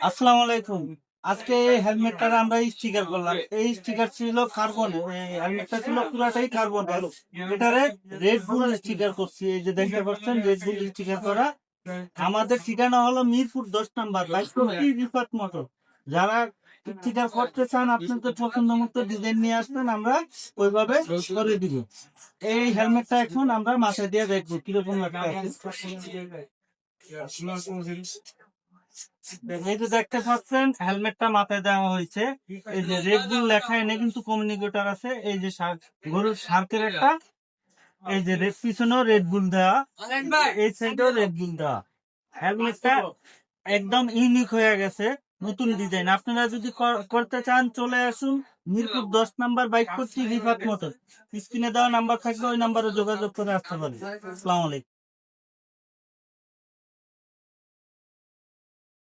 আসসালামু আলাইকুম। আজকে এই হেলমেটটা আমরা স্টিকার করলাম। এই স্টিকার ছিল কার্বন, হেলমেটটা ছিল পুরাটাই কার্বন। এটারে রেড বুল স্টিকার করছি। এই যে দেখতে পাচ্ছেন রেড বুল স্টিকার করা। আমাদের ঠিকানা হলো মিরপুর 10 নম্বর, 22 রিফাত মোটর। যারা স্টিকার করতে চান আপনাদের পছন্দ মতো ডিজাইন নিয়ে আসবেন, আমরা ওইভাবে করে দিব। এই হেলমেটটা এখন আমরা মাথায় দিয়ে দেখবো কিরকম লাগতে আছে। এই যে দেখতে পাচ্ছেন হেলমেটটা মাথায় দেওয়া হয়েছে। এই যে রেড বুল লেখা, এনে কিন্তু কমিউনিকেটর আছে। এই যে গরুর শার্কের একটা, এই যে পিছনেও রেড বুল দেওয়া, এই সাইডেও রেড বুল দেওয়া। হেলমেটটা একদম ইউনিক হয়ে গেছে, নতুন ডিজাইন। আপনারা যদি করতে চান চলে আসুন মিরপুর 10 নম্বর, 22 রিফাত মোটর। স্ক্রিনে দেওয়া নাম্বার থাকবে, ওই নাম্বারে যোগাযোগ করে আসতে পারেন। আসসালামু আলাইকুম।